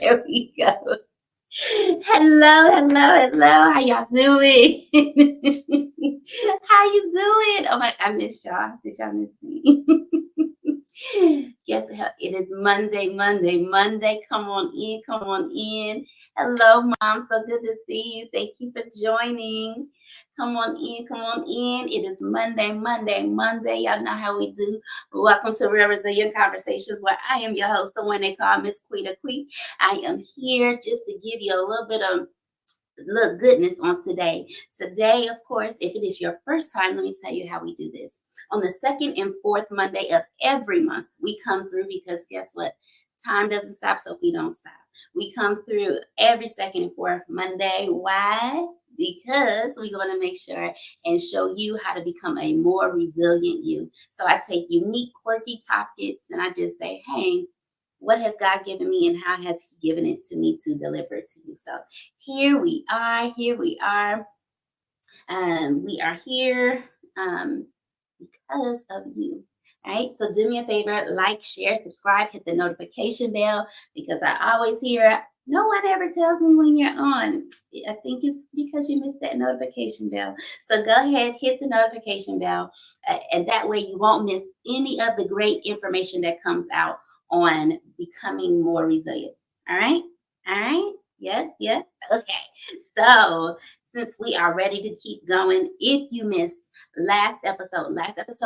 There we go. Hello, hello, hello. How y'all doing? How you doing? Oh my, I miss y'all. Did y'all miss me? Guess the hell, it is Monday, Monday, Monday. Come on in, come on in. Hello, Mom. So good to see you. Thank you for joining. Come on in, come on in. It is Monday, Monday, Monday. Y'all know how we do. Welcome to Real Resilient Conversations, where I am your host, the one they call Miss Quita Quee. I am here just to give you a little bit of little goodness on today. Today, of course, if it is your first time, let me tell you how we do this. On the second and fourth Monday of every month, we come through because guess what? Time doesn't stop, so we don't stop. We come through every second and fourth Monday. Why? Because we want to make sure and show you how to become a more resilient you. So I take unique, quirky topics and I just say, hey, what has God given me and how has He given it to me to deliver it to you? So here we are. Here we are. We are here because of you. All right. So do me a favor, like, share, subscribe, hit the notification bell because I always hear no one ever tells me when you're on. I think it's because you missed that notification bell. So go ahead, hit the notification bell, and that way you won't miss any of the great information that comes out on becoming more resilient. All right? All right? Yes, yes. Okay. So, since we are ready to keep going, if you missed last episode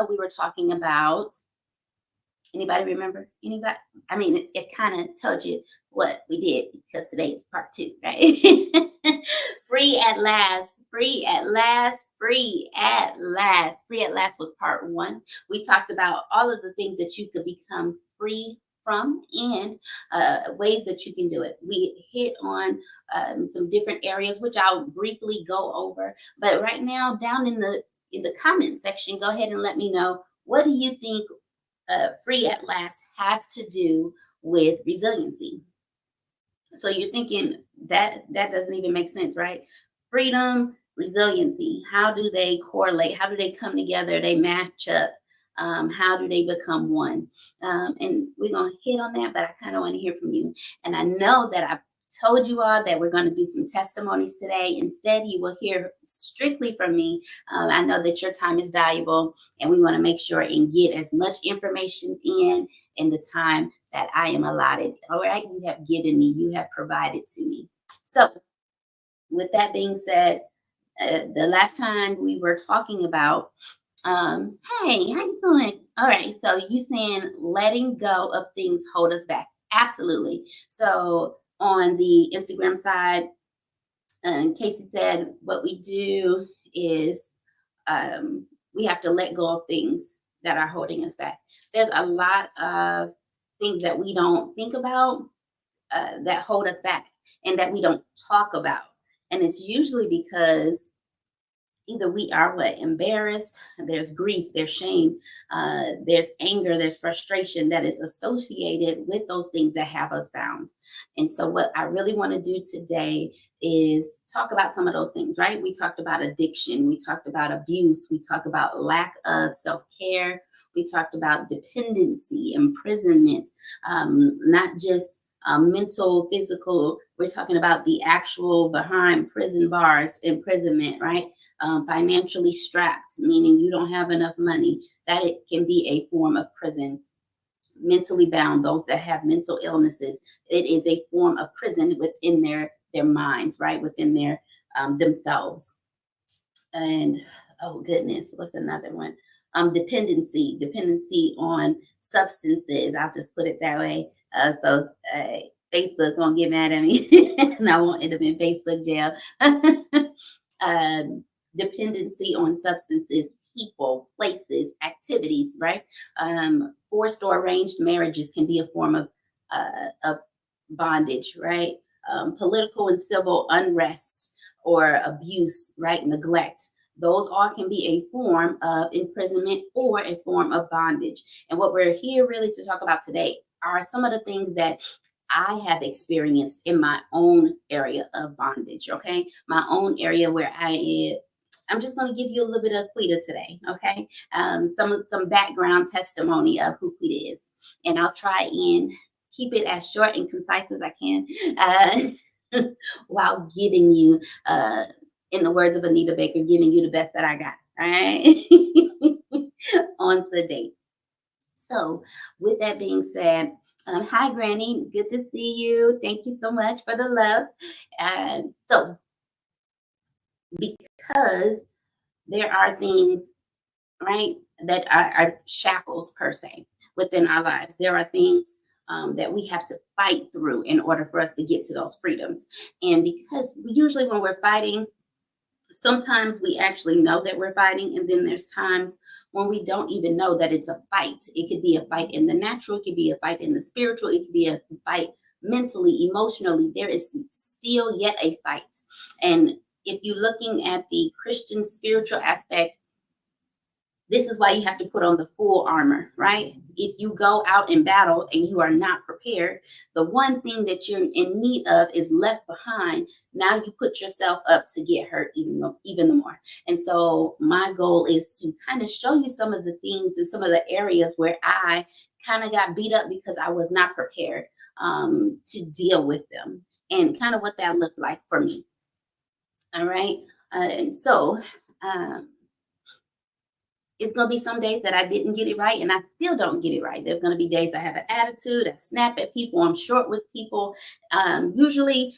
we were talking about, anybody remember? Anybody? I mean, it kind of told you what we did because today is part 2, right? Free at last, free at last, free at last. Free at last was part 1. We talked about all of the things that you could become free from and ways that you can do it. We hit on some different areas, which I'll briefly go over. But right now, down in the comment section, go ahead and let me know, what do you think free at last has to do with resiliency? So you're thinking that doesn't even make sense, right? Freedom, resiliency, how do they correlate? How do they come together? They match up. How do they become one? And we're going to hit on that, but I kind of want to hear from you. And I know that I told you all that we're going to do some testimonies today. Instead, you will hear strictly from me. I know that your time is valuable, and we want to make sure and get as much information in the time that I am allotted. All right, you have given me, you have provided to me. So, with that being said, the last time we were talking about, hey, how you doing? All right, so you saying letting go of things hold us back. Absolutely. So on the Instagram side, Casey said what we do is we have to let go of things that are holding us back. There's a lot of things that we don't think about that hold us back and that we don't talk about. And it's usually because either we are embarrassed, there's grief, there's shame, there's anger, there's frustration that is associated with those things that have us bound. And so what I really want to do today is talk about some of those things, right? We talked about addiction, we talked about abuse, we talked about lack of self-care, we talked about dependency, imprisonment, not just mental, physical. We're talking about the actual behind prison bars, imprisonment, right? Financially strapped, meaning you don't have enough money, that it can be a form of prison. Mentally bound, those that have mental illnesses, it is a form of prison within their minds, right? Within their themselves. And oh goodness, what's another one? Dependency on substances. I'll just put it that way. So Facebook won't get mad at me, and I won't end up in Facebook jail. Dependency on substances, people, places, activities, right? Forced or arranged marriages can be a form of bondage, right? Political and civil unrest or abuse, right? Neglect. Those all can be a form of imprisonment or a form of bondage. And what we're here really to talk about today are some of the things that I have experienced in my own area of bondage, okay? My own area where I'm just going to give you a little bit of Quita today, okay? Some background testimony of who Quita is. And I'll try and keep it as short and concise as I can, while giving you, in the words of Anita Baker, giving you the best that I got. All right, on today. So, with that being said, hi, Granny. Good to see you. Thank you so much for the love. So, because there are things, right, that are shackles per se within our lives, there are things that we have to fight through in order for us to get to those freedoms. And because usually when we're fighting, sometimes we actually know that we're fighting, and then there's times when we don't even know that it's a fight. It could be a fight in the natural, it could be a fight in the spiritual, it could be a fight mentally, emotionally. There is still yet a fight. And if you're looking at the Christian spiritual aspect, this is why you have to put on the full armor, right? If you go out in battle and you are not prepared, the one thing that you're in need of is left behind. Now you put yourself up to get hurt even more. And so my goal is to kind of show you some of the things and some of the areas where I kind of got beat up because I was not prepared to deal with them, and kind of what that looked like for me. All right. And so, it's going to be some days that I didn't get it right, and I still don't get it right. There's going to be days I have an attitude, I snap at people, I'm short with people. Usually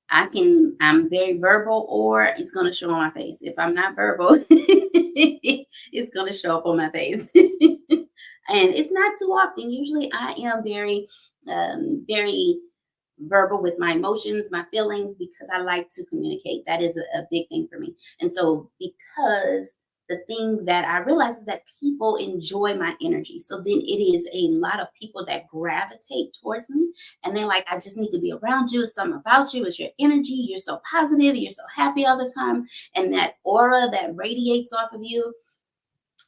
I'm very verbal, or it's going to show on my face. If I'm not verbal, it's going to show up on my face. And it's not too often. Usually I am very verbal with my emotions, my feelings, because I like to communicate. That is a big thing for me. And so, because the thing that I realize is that people enjoy my energy. So then it is a lot of people that gravitate towards me, and they're like, I just need to be around you. It's something about you. It's your energy. You're so positive. You're so happy all the time. And that aura that radiates off of you.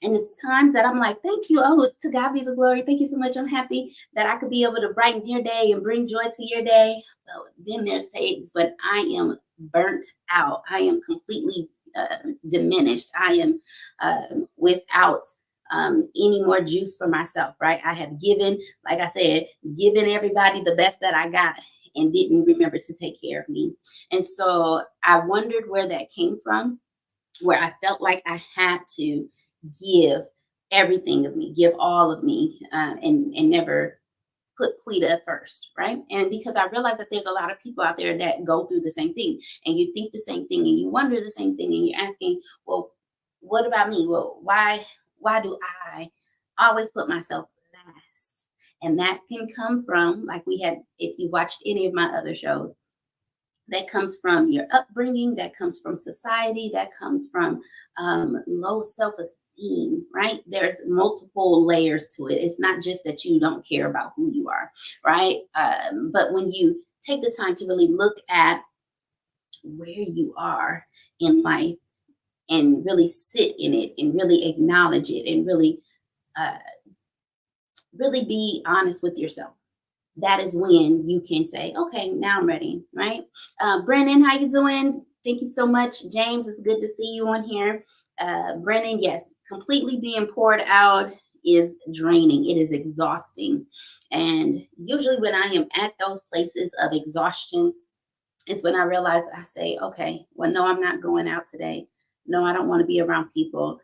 And it's times that I'm like, thank you. Oh, to God be the glory. Thank you so much. I'm happy that I could be able to brighten your day and bring joy to your day. Well, then there's days when I am burnt out. I am completely diminished. I am without any more juice for myself, right? I have given, like I said, given everybody the best that I got and didn't remember to take care of me. And so I wondered where that came from, where I felt like I had to give everything of me, give all of me, and never put Quita first, right? And because I realized that there's a lot of people out there that go through the same thing, and you think the same thing, and you wonder the same thing, and you're asking, well, what about me? Well, why do I always put myself last? And that can come from, like we had, if you watched any of my other shows, that comes from your upbringing, that comes from society, that comes from low self-esteem, right? There's multiple layers to it. It's not just that you don't care about who you are, right? But when you take the time to really look at where you are in life and really sit in it and really acknowledge it and really, uh, really be honest with yourself, that is when you can say, okay, now I'm ready, right? Brennan, how you doing? Thank you so much. James, it's good to see you on here. Brennan, yes, completely being poured out is draining. It is exhausting. And usually when I am at those places of exhaustion, it's when I realize, I say, okay, well, no, I'm not going out today. No, I don't want to be around people.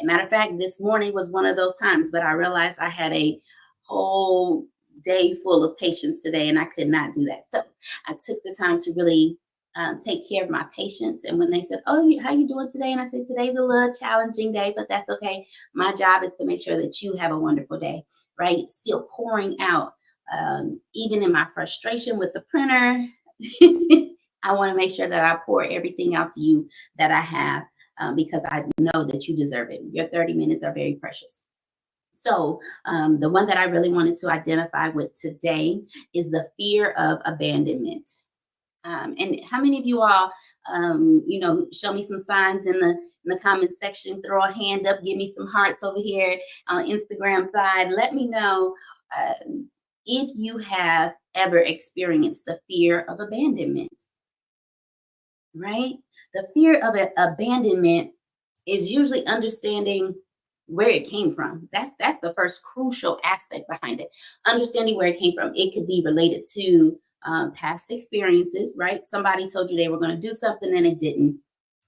Matter of fact, this morning was one of those times, but I realized I had a whole day full of patients today, and I could not do that. So I took the time to really take care of my patients. And when they said, "Oh, how you doing today?" and I said, "Today's a little challenging day, but that's okay. My job is to make sure that you have a wonderful day." Right? Still pouring out, even in my frustration with the printer. I want to make sure that I pour everything out to you that I have, because I know that you deserve it. Your 30 minutes are very precious. So, the one that I really wanted to identify with today is the fear of abandonment. And how many of you all, show me some signs in the comment section, throw a hand up, give me some hearts over here on Instagram side. Let me know if you have ever experienced the fear of abandonment, right? The fear of abandonment is usually understanding where it came from. That's the first crucial aspect behind it. Understanding where it came from. It could be related to past experiences, right? Somebody told you they were going to do something and it didn't.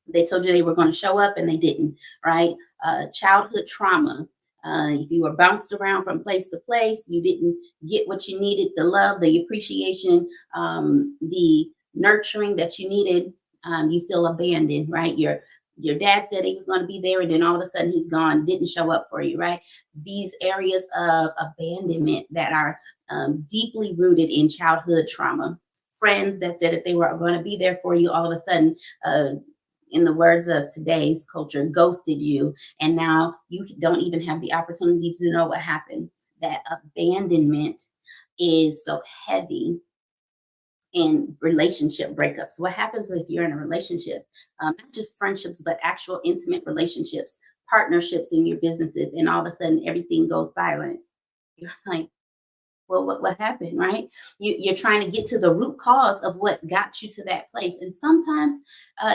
They told you they were going to show up and they didn't, right? Childhood trauma. If you were bounced around from place to place, you didn't get what you needed, the love, the appreciation, the nurturing that you needed. You feel abandoned, right? Your dad said he was going to be there, and then all of a sudden he's gone, didn't show up for you, right? These areas of abandonment that are deeply rooted in childhood trauma. Friends that said that they were going to be there for you, all of a sudden, in the words of today's culture, ghosted you, and now you don't even have the opportunity to know what happened. That abandonment is so heavy in relationship breakups. What happens if you're in a relationship, not just friendships, but actual intimate relationships, partnerships in your businesses, and all of a sudden everything goes silent? You're like, well, what happened, right? You're trying to get to the root cause of what got you to that place. And sometimes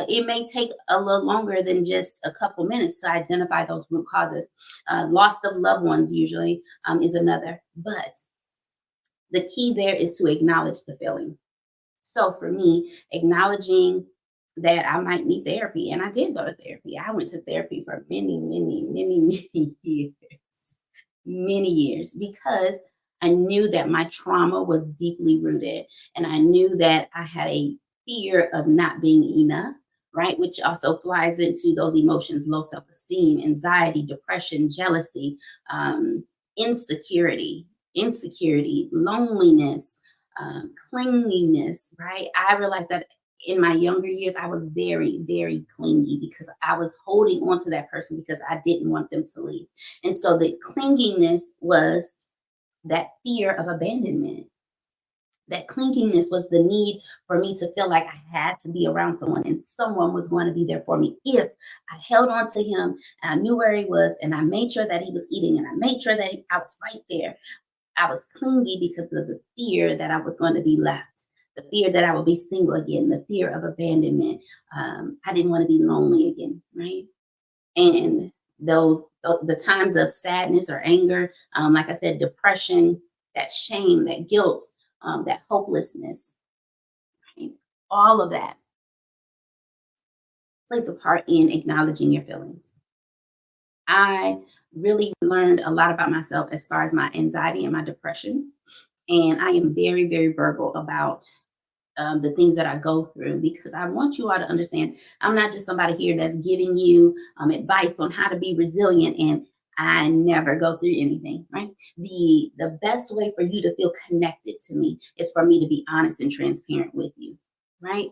it may take a little longer than just a couple minutes to identify those root causes. Loss of loved ones usually is another. But the key there is to acknowledge the feeling. So for me, acknowledging that I might need therapy, and I did go to therapy. I went to therapy for many years, many years, because I knew that my trauma was deeply rooted, and I knew that I had a fear of not being enough, right? Which also flies into those emotions: low self esteem, anxiety, depression, jealousy, um, insecurity, loneliness, clinginess, right? I realized that in my younger years, I was very clingy because I was holding on to that person because I didn't want them to leave. And so the clinginess was that fear of abandonment. That clinginess was the need for me to feel like I had to be around someone and someone was going to be there for me if I held on to him and I knew where he was and I made sure that he was eating and I made sure that I was right there. I was clingy because of the fear that I was going to be left, the fear that I would be single again, the fear of abandonment. I didn't want to be lonely again, right? And those the times of sadness or anger, like I said, depression, that shame, that guilt, that hopelessness, right? All of that plays a part in acknowledging your feelings. I really learned a lot about myself as far as my anxiety and my depression. And I am very verbal about the things that I go through because I want you all to understand I'm not just somebody here that's giving you advice on how to be resilient and I never go through anything, right? The best way for you to feel connected to me is for me to be honest and transparent with you, right?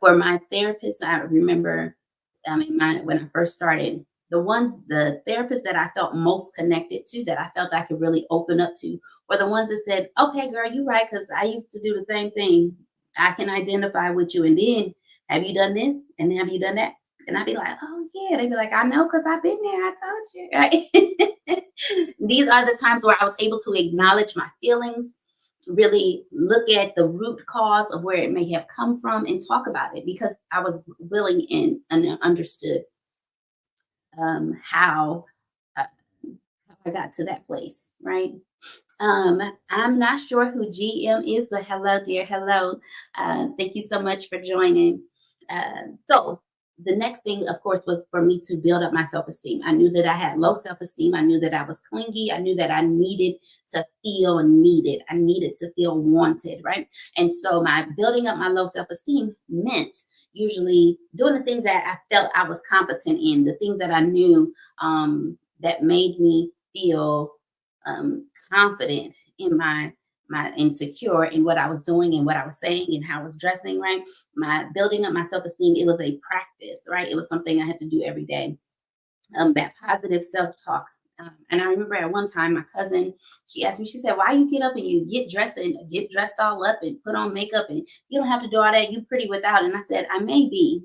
For my therapist, I remember when I first started, the therapists that I felt most connected to, that I felt I could really open up to, were the ones that said, "Okay, girl, you're right, because I used to do the same thing. I can identify with you. And then, have you done this? And have you done that?" And I'd be like, "Oh yeah." They'd be like, "I know, because I've been there. I told you." Right? These are the times where I was able to acknowledge my feelings, really look at the root cause of where it may have come from, and talk about it because I was willing and understood how I got to that place, right? I'm not sure who GM is, but hello, dear. Hello. Thank you so much for joining. So, the next thing, of course, was for me to build up my self esteem. I knew that I had low self esteem. I knew that I was clingy. I knew that I needed to feel needed. I needed to feel wanted, right? And so, my building up my low self esteem meant usually doing the things that I felt I was competent in, the things that I knew that made me feel confident in my insecure in what I was doing and what I was saying and how I was dressing, right? My building up my self-esteem, it was a practice, right? It was something I had to do every day. That positive self-talk. And I remember at one time my cousin, she asked me, she said, "Why you get up and you get dressed all up and put on makeup and you don't have to do all that. You pretty without." And I said, "I may be.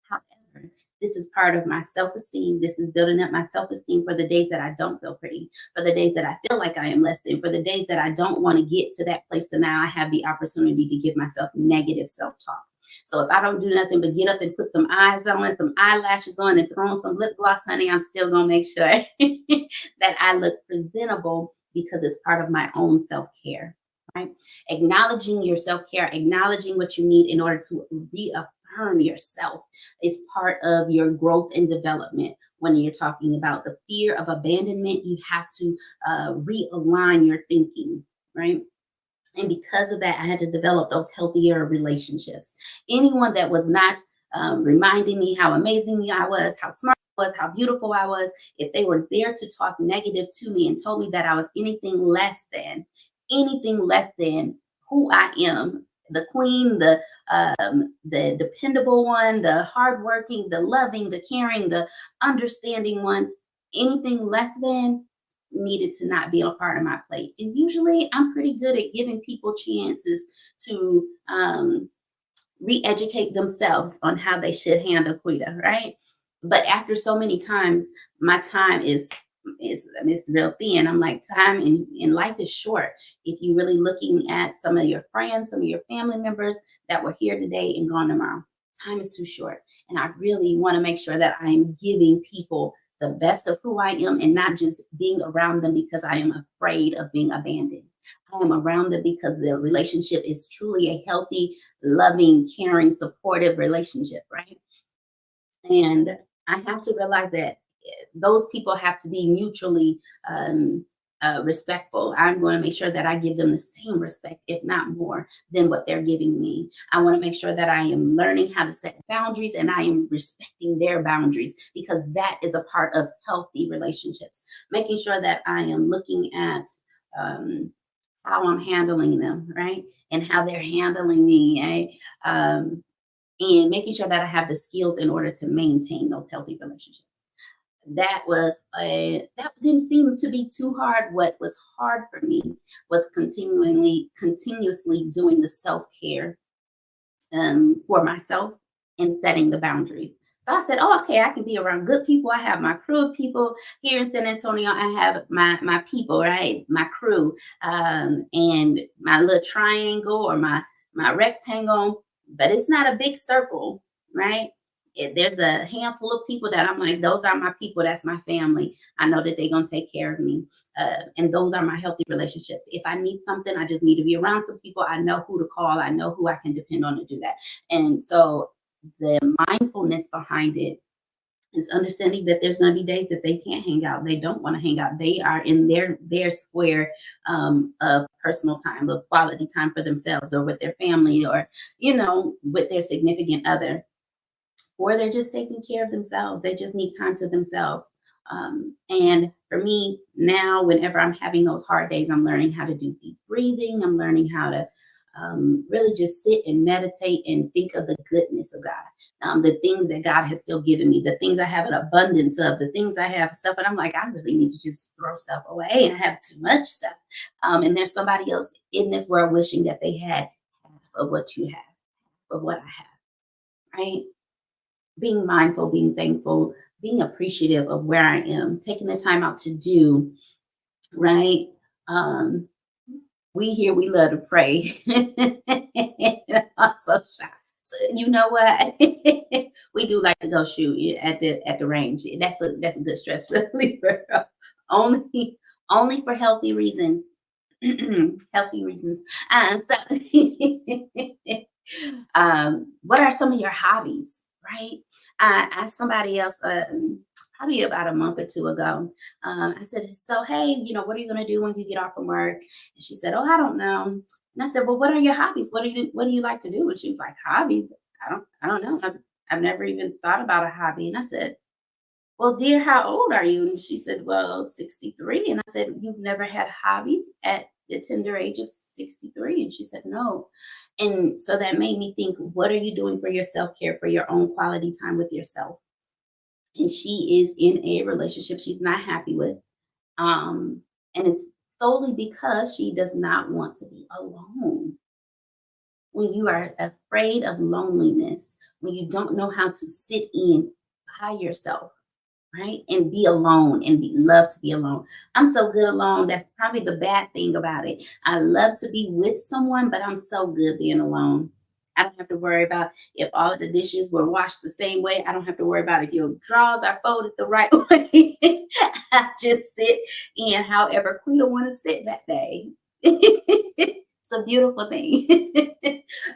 However, this is part of my self esteem. This is building up my self esteem for the days that I don't feel pretty, for the days that I feel like I am less than, for the days that I don't want to get to that place. So now I have the opportunity to give myself negative self talk." So if I don't do nothing but get up and put some eyes on, some eyelashes on, and throw on some lip gloss, honey, I'm still gonna make sure that I look presentable because it's part of my own self-care, right? Acknowledging your self-care, acknowledging what you need in order to reaffirm yourself is part of your growth and development. When you're talking about the fear of abandonment, you have to realign your thinking, right? And because of that, I had to develop those healthier relationships. Anyone that was not reminding me how amazing I was, how smart I was, how beautiful I was, if they were there to talk negative to me and told me that I was anything less than who I am, the queen, the dependable one, the hardworking, the loving, the caring, the understanding one, anything less than needed to not be a part of my plate. And usually I'm pretty good at giving people chances to re-educate themselves on how they should handle Quita, right? But after so many times, my time is real thin. I'm like, time in life is short. If you're really looking at some of your friends, some of your family members that were here today and gone tomorrow, time is too short. And I really want to make sure that I am giving people the best of who I am and not just being around them because I am afraid of being abandoned. I am around them because the relationship is truly a healthy, loving, caring, supportive relationship, right? And I have to realize that those people have to be mutually respectful. I'm going to make sure that I give them the same respect, if not more, than what they're giving me. I want to make sure that I am learning how to set boundaries and I am respecting their boundaries because that is a part of healthy relationships. Making sure that I am looking at how I'm handling them, right? And how they're handling me, right? And making sure that I have the skills in order to maintain those healthy relationships. That didn't seem to be too hard. What was hard for me was continuously doing the self-care for myself and setting the boundaries. So I said, oh, okay, I can be around good people. I have my crew of people here in San Antonio. I have my people, right? My crew, and my little triangle or my rectangle, but it's not a big circle, right? There's a handful of people that I'm like, those are my people. That's my family. I know that they're going to take care of me. And those are my healthy relationships. If I need something, I just need to be around some people. I know who to call. I know who I can depend on to do that. And so the mindfulness behind it is understanding that there's going to be days that they can't hang out. They don't want to hang out. They are in their square of personal time, of quality time for themselves or with their family or, with their significant other. Or they're just taking care of themselves. They just need time to themselves. And for me now, whenever I'm having those hard days, I'm learning how to do deep breathing. I'm learning how to really just sit and meditate and think of the goodness of God, the things that God has still given me, the things I have an abundance of, the things I have stuff. And I'm like, I really need to just throw stuff away. I have too much stuff. And there's somebody else in this world wishing that they had half of what you have, of what I have, right? Being mindful, being thankful, being appreciative of where I am, taking the time out to do, right? Um, we love to pray. I'm so shy. So you know what? We do like to go shoot at the range. That's a good stress reliever. only for healthy reasons. Healthy reasons. So what are some of your hobbies? Right? I asked somebody else probably about a month or two ago. I said, so hey, what are you going to do when you get off from work? And she said, oh, I don't know. And I said, well, what are your hobbies? What do you like to do? And she was like, hobbies? I don't know. I've never even thought about a hobby. And I said, well, dear, how old are you? And she said, well, 63. And I said, you've never had hobbies at the tender age of 63? And she said, no. And so that made me think, what are you doing for your self-care, for your own quality time with yourself? And she is in a relationship she's not happy with. And it's solely because she does not want to be alone. When you are afraid of loneliness, when you don't know how to sit in by yourself, right? And be alone and love to be alone. I'm so good alone. That's probably the bad thing about it. I love to be with someone, but I'm so good being alone. I don't have to worry about if all of the dishes were washed the same way. I don't have to worry about if your drawers are folded the right way. I just sit in however Quita want to sit that day. It's a beautiful thing.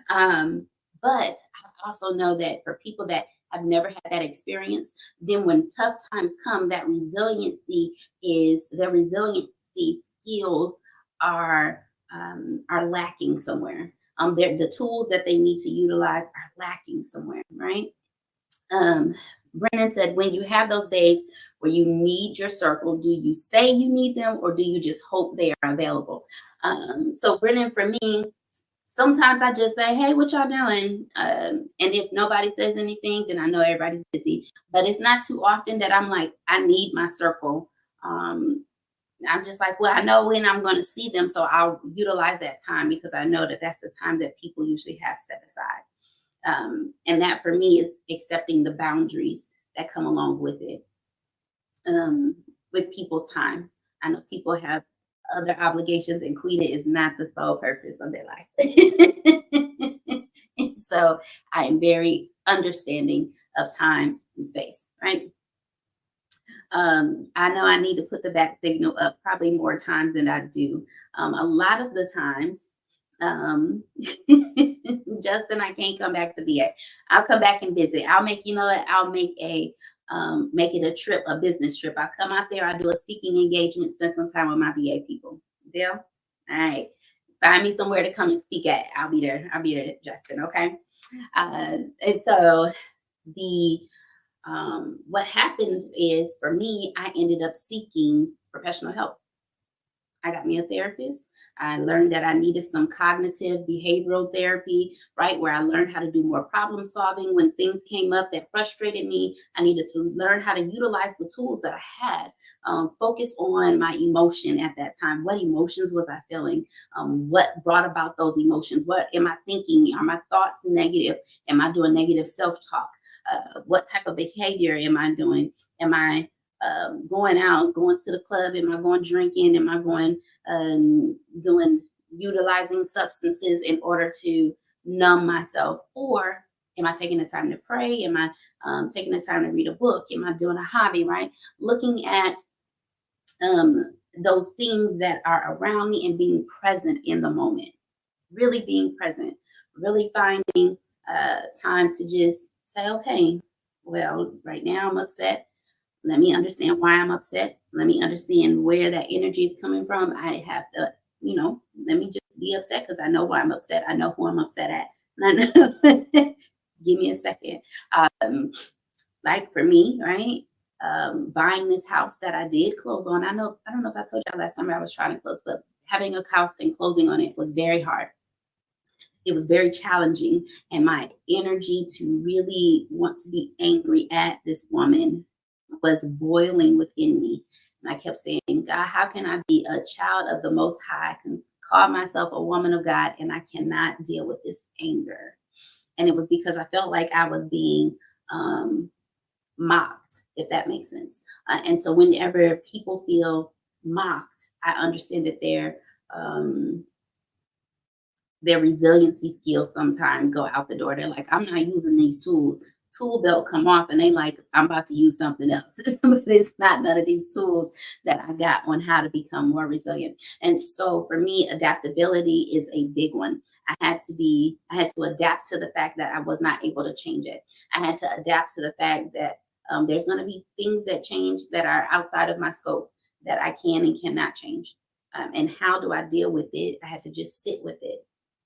But I also know that for people that have never had that experience, then when tough times come, that resiliency skills are lacking somewhere. The tools that they need to utilize are lacking somewhere, right? Um, Brennan said, when you have those days where you need your circle, do you say you need them or do you just hope they are available? So Brennan, for me, sometimes I just say, hey, what y'all doing? And if nobody says anything, then I know everybody's busy. But it's not too often that I'm like, I need my circle. I'm just like, well, I know when I'm going to see them, so I'll utilize that time because I know that that's the time that people usually have set aside. And that for me is accepting the boundaries that come along with it, with people's time. I know people have other obligations, and Quita is not the sole purpose of their life. And so I am very understanding of time and space, right? I know I need to put the back signal up probably more times than I do. A lot of the times, Justin, I can't come back to VA. I'll come back and visit. I'll make, you know what? I'll make make it a trip, a business trip. I'll come out there. I'll do a speaking engagement, spend some time with my VA people. Deal? All right. Find me somewhere to come and speak at. I'll be there. I'll be there, Justin. Okay. And so the what happens is for me, I ended up seeking professional help. I got me a therapist. I learned that I needed some cognitive behavioral therapy, right? Where I learned how to do more problem solving when things came up that frustrated me. I needed to learn how to utilize the tools that I had, focus on my emotion at that time. What emotions was I feeling? What brought about those emotions? What am I thinking? Are my thoughts negative? Am I doing negative self talk? What type of behavior am I doing? Am I going out, going to the club? Am I going drinking? Am I going utilizing substances in order to numb myself? Or am I taking the time to pray? Am I taking the time to read a book? Am I doing a hobby, right? Looking at those things that are around me and being present in the moment, really being present, really finding time to just say, okay, well, right now I'm upset. Let me understand why I'm upset. Let me understand where that energy is coming from. I have to, let me just be upset because I know why I'm upset. I know who I'm upset at. And I know, give me a second. Like for me, right? Buying this house that I did close on. I don't know if I told y'all last summer I was trying to close, but having a house and closing on it was very hard. It was very challenging. And my energy to really want to be angry at this woman was boiling within me. And I kept saying, God, how can I be a child of the Most High? I can call myself a woman of God, and I cannot deal with this anger. And it was because I felt like I was being mocked, if that makes sense. And so whenever people feel mocked, I understand that their resiliency skills sometimes go out the door. They're like, I'm not using these tools. Tool belt come off and they like, I'm about to use something else. But it's not none of these tools that I got on how to become more resilient. And so for me, adaptability is a big one. I had to adapt to the fact that I was not able to change it. I had to adapt to the fact that there's going to be things that change that are outside of my scope that I can and cannot change. And how do I deal with it? I had to just sit with it.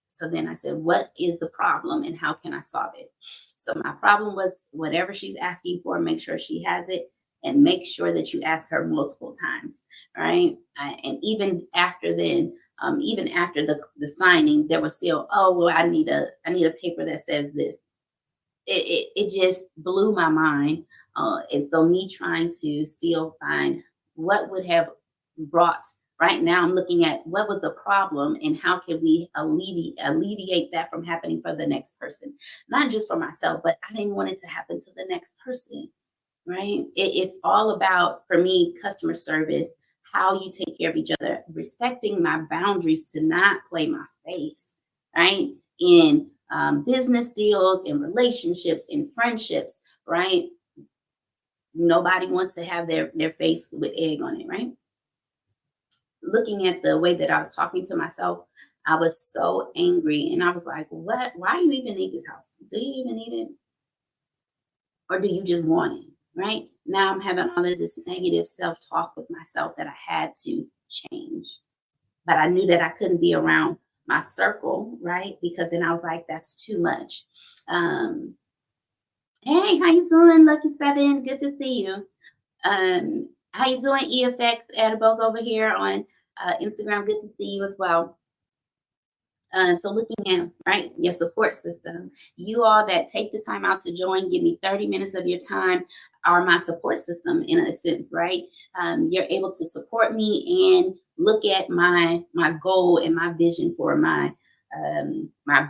So then I said, what is the problem and how can I solve it? So my problem was whatever she's asking for, make sure she has it and make sure that you ask her multiple times, right? And even after then, even after the signing, there was still, oh, well, I need a paper that says this. It just blew my mind. And so me trying to still find what would have brought. Right now, I'm looking at what was the problem and how can we alleviate that from happening for the next person. Not just for myself, but I didn't want it to happen to the next person, right? It's all about, for me, customer service, how you take care of each other, respecting my boundaries to not play my face, right? In business deals, in relationships, in friendships, right? Nobody wants to have their face with egg on it, right? Looking at the way that I was talking to myself, I was so angry. And I was like, what? Why do you even need this house? Do you even need it? Or do you just want it? Right? Now I'm having all of this negative self talk with myself that I had to change. But I knew that I couldn't be around my circle, right? Because then I was like, that's too much. Um, hey, how you doing, Lucky Seven? Good to see you. How you doing, EFX Edibles over here on Instagram? Good to see you as well. So looking at, right, your support system, you all that take the time out to join, give me 30 minutes of your time are my support system in a sense, right? You're able to support me and look at my goal and my vision for my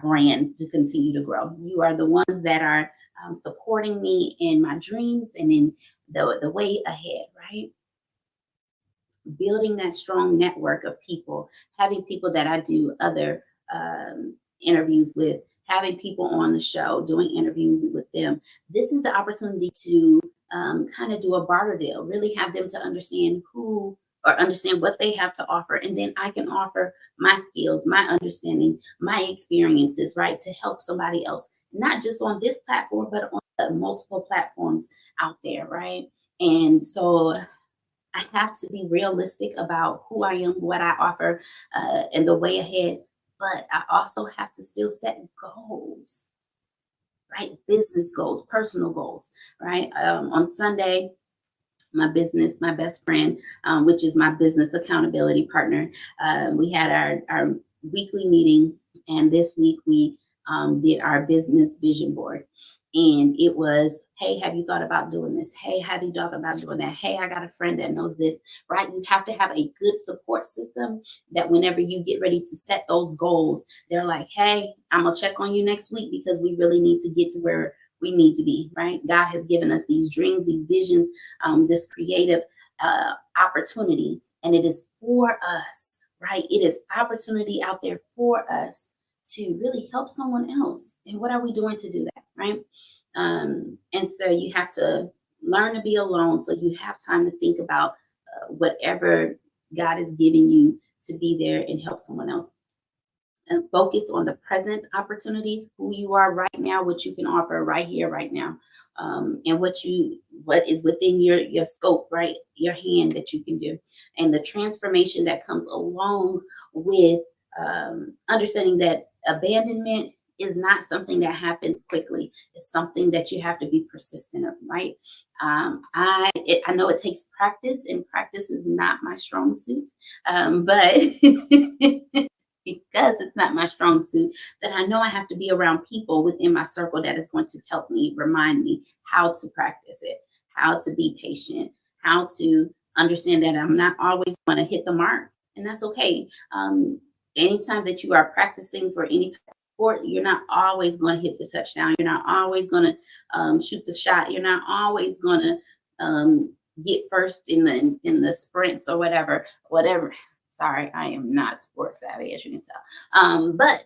brand to continue to grow. You are the ones that are supporting me in my dreams and in the way ahead, right? Building that strong network of people, having people that I do other interviews with, having people on the show, doing interviews with them. This is the opportunity to kind of do a barter deal, really have them to understand who or understand what they have to offer. And then I can offer my skills, my understanding, my experiences, right, to help somebody else, not just on this platform, but on the multiple platforms out there, right? And so I have to be realistic about who I am, what I offer, and the way ahead. But I also have to still set goals, right? Business goals, personal goals, right? On Sunday, my business, my best friend, which is my business accountability partner, we had our weekly meeting, and this week we did our business vision board. And it was, hey, have you thought about doing this? Hey, have you thought about doing that? Hey, I got a friend that knows this, right? You have to have a good support system that whenever you get ready to set those goals, they're like, hey, I'm going to check on you next week because we really need to get to where we need to be, right? God has given us these dreams, these visions, this creative opportunity, and it is for us, right? It is opportunity out there for us to really help someone else. And what are we doing to do that, right? And so you have to learn to be alone so you have time to think about whatever God is giving you to be there and help someone else. And focus on the present opportunities, who you are right now, what you can offer right here, right now, and what is within your scope, right, your hand that you can do, and the transformation that comes along with understanding that abandonment is not something that happens quickly. It's something that you have to be persistent of, right? I know it takes practice, and practice is not my strong suit, but because it's not my strong suit, that I know I have to be around people within my circle that is going to help me, remind me how to practice it, how to be patient, how to understand that I'm not always going to hit the mark. And that's okay. Anytime that you are practicing for any type of sport, you're not always going to hit the touchdown. You're not always going to shoot the shot. You're not always going to get first in the sprints or whatever. Sorry, I am not sports savvy, as you can tell. But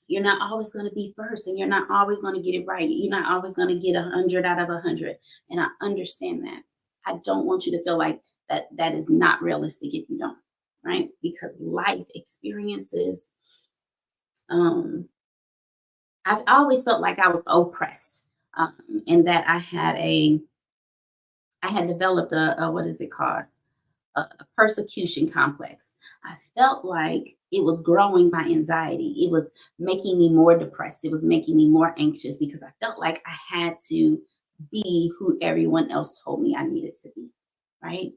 you're not always going to be first, and you're not always going to get it right. You're not always going to get 100 out of 100. And I understand that. I don't want you to feel like that is not realistic if you don't, right? Because life experiences, I've always felt like I was oppressed, and that I had developed a what is it called? A persecution complex. I felt like it was growing my anxiety. It was making me more depressed. It was making me more anxious because I felt like I had to be who everyone else told me I needed to be, right?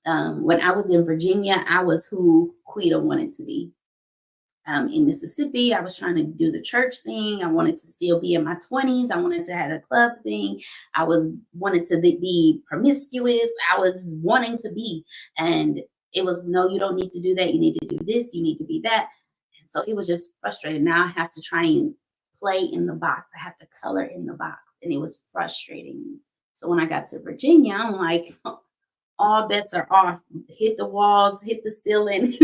When I was in Virginia, I was who Quita wanted to be. In Mississippi, I was trying to do the church thing. I wanted to still be in my 20s. I wanted to have a club thing. I wanted to be promiscuous. I was wanting to be, and it was, no, you don't need to do that. You need to do this. You need to be that. And so it was just frustrating. Now I have to try and play in the box. I have to color in the box, and it was frustrating me. So when I got to Virginia, I'm like, all bets are off. Hit the walls, hit the ceiling.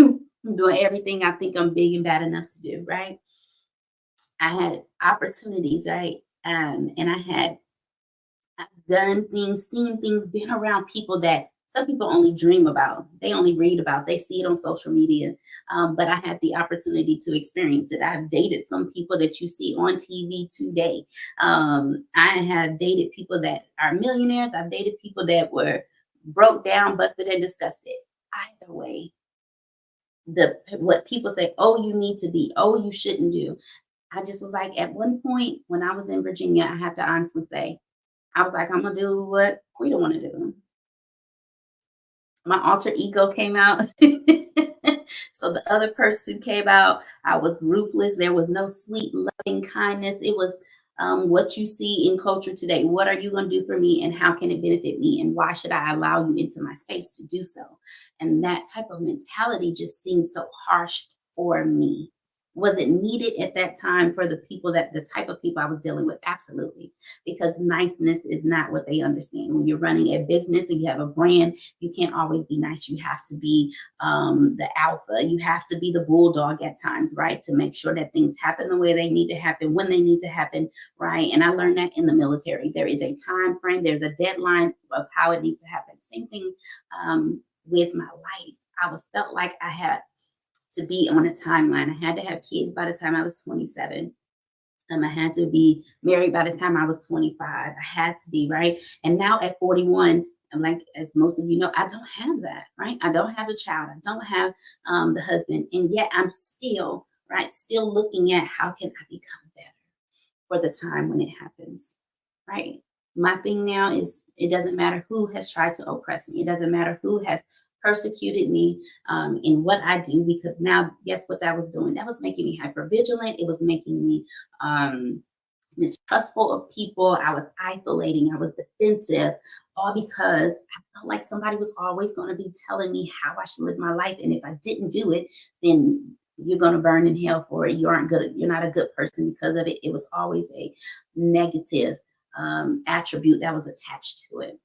I'm doing everything I think I'm big and bad enough to do, right? I had opportunities, right? And I've done things, seen things, been around people that some people only dream about, they only read about, they see it on social media. But I had the opportunity to experience it. I've dated some people that you see on TV today. I have dated people that are millionaires. I've dated people that were broke down, busted, and disgusted. Either way, the what people say, oh, you need to be, oh, you shouldn't do. I just was like, at one point when I was in Virginia, I have to honestly say, I was like, I'm gonna do what we don't want to do. My alter ego came out. So the other person came out. I was ruthless. There was no sweet, loving kindness. It was what you see in culture today. What are you going to do for me, and how can it benefit me? And why should I allow you into my space to do so? And that type of mentality just seemed so harsh for me. Was it needed at that time for the type of people I was dealing with? Absolutely. Because niceness is not what they understand. When you're running a business and you have a brand, you can't always be nice. You have to be the alpha. You have to be the bulldog at times, right? To make sure that things happen the way they need to happen, when they need to happen, right? And I learned that in the military. There is a time frame, there's a deadline of how it needs to happen. Same thing with my life. I was felt like I had to be on a timeline. I had to have kids by the time I was 27. I had to be married by the time I was 25. I had to be, right? And now at 41, and like as most of you know, I don't have that, right? I don't have a child. I don't have the husband. And yet I'm still, right, still looking at how can I become better for the time when it happens, right? My thing now is it doesn't matter who has tried to oppress me. It doesn't matter who has persecuted me in what I do, because now guess what that was doing? That was making me hyper vigilant. It was making me mistrustful of people. I was isolating. I was defensive, all because I felt like somebody was always going to be telling me how I should live my life. And if I didn't do it, then you're going to burn in hell for it. You aren't good. You're not a good person because of it. It was always a negative attribute that was attached to it.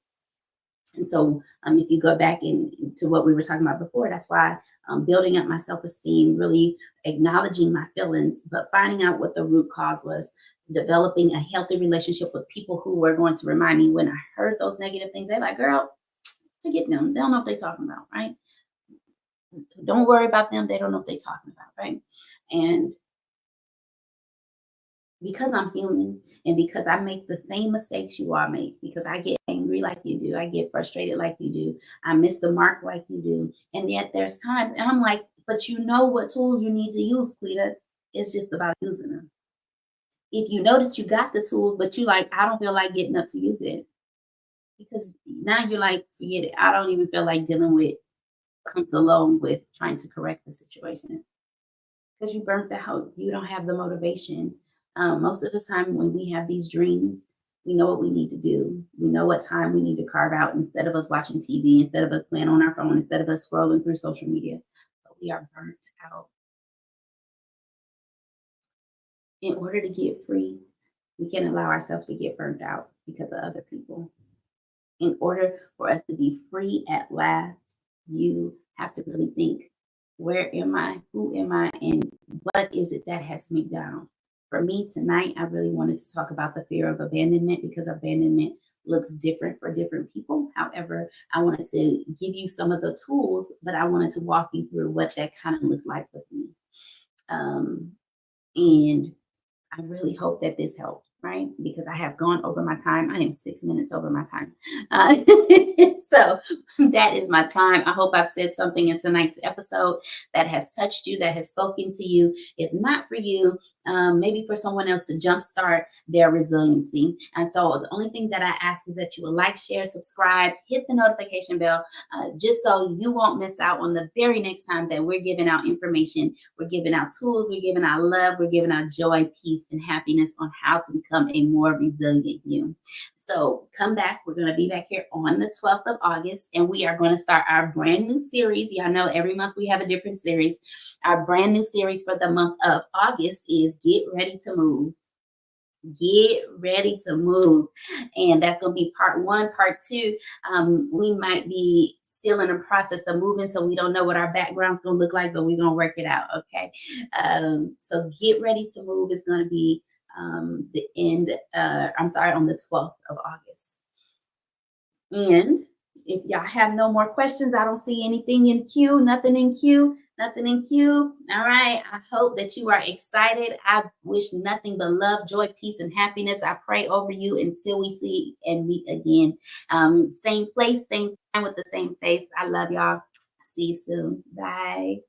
And so, if you go back to what we were talking about before, that's why building up my self esteem, really acknowledging my feelings, but finding out what the root cause was, developing a healthy relationship with people who were going to remind me when I heard those negative things. They're like, girl, forget them. They don't know what they're talking about, right? Don't worry about them. They don't know what they're talking about, right? And because I'm human and because I make the same mistakes you all make, because I get angry like you do, I get frustrated like you do, I miss the mark like you do. And yet there's times, and I'm like, but you know what tools you need to use, Quita. It's just about using them. If you know that you got the tools, but you like, I don't feel like getting up to use it. Because now you're like, forget it. I don't even feel like dealing with comes along with trying to correct the situation. Because you burnt out. You don't have the motivation. Most of the time, when we have these dreams, we know what we need to do. We know what time we need to carve out instead of us watching TV, instead of us playing on our phone, instead of us scrolling through social media. But we are burnt out. In order to get free, we can't allow ourselves to get burnt out because of other people. In order for us to be free at last, you have to really think, where am I? Who am I? And what is it that has me down? For me tonight, I really wanted to talk about the fear of abandonment, because abandonment looks different for different people. However, I wanted to give you some of the tools, but I wanted to walk you through what that kind of looked like with me. And I really hope that this helped, right? Because I have gone over my time. I am 6 minutes over my time. Uh, so that is my time. I hope I've said something in tonight's episode that has touched you, that has spoken to you. If not for you, maybe for someone else to jumpstart their resiliency. And so the only thing that I ask is that you will like, share, subscribe, hit the notification bell, just so you won't miss out on the very next time that we're giving out information. We're giving out tools, we're giving out love, we're giving out joy, peace, and happiness on how to become a more resilient you. So come back. We're going to be back here on the 12th of August, and we are going to start our brand new series. Y'all know every month we have a different series. Our brand new series for the month of August is Get Ready to Move. Get ready to move. And that's going to be part one. Part two, we might be still in the process of moving, so we don't know what our background's going to look like, but we're going to work it out. Okay. So get ready to move is going to be the end, I'm sorry, on the 12th of August. And if y'all have no more questions, I don't see anything in queue, nothing in queue, nothing in queue. All right. I hope that you are excited. I wish nothing but love, joy, peace, and happiness. I pray over you until we see and meet again. Same place, same time with the same face. I love y'all. See you soon. Bye.